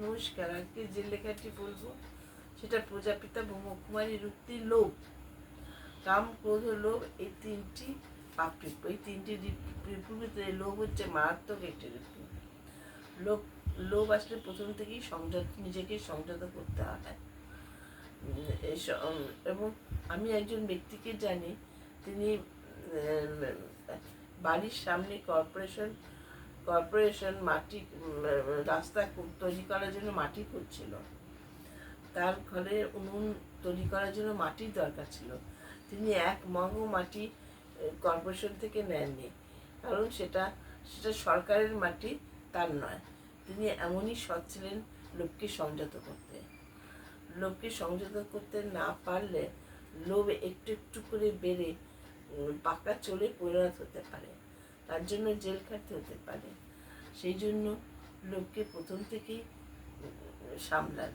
নমস্কার। আজকে যে লেখাটি বলবো সেটা প্রজাপিতা ব্রহ্মকুমারীর উক্তি লোভ। কাম, ক্রোধ, লোভ এই তিনটি পাপড়ি। এই তিনটি ঋতুর ভিতরে লোভ হচ্ছে মারাত্মক একটি ঋতু। লোভ লোভ আসলে প্রথম থেকেই নিজেকে সংযত করতে হয়। এবং আমি একজন ব্যক্তিকে জানি, তিনি বাড়ির সামনে কর্পোরেশন মাটি রাস্তা তৈরি করার জন্য মাটি খুঁজছিল। তার ঘরে উনুন তৈরি করার জন্য মাটির দরকার ছিল। তিনি এক মগ মাটি কর্পোরেশন থেকে নেননি, কারণ সেটা সরকারের মাটি, তার নয়। তিনি এমনই সৎ ছিলেন লোককে সংযত করতে না পারলে লোভ একটু একটু করে বেড়ে পাকা চলে পরিণত হতে পারে, তার জন্য জেল খাটতে হতে পারে। সেই জন্য লোককে প্রথম থেকেই সামলান।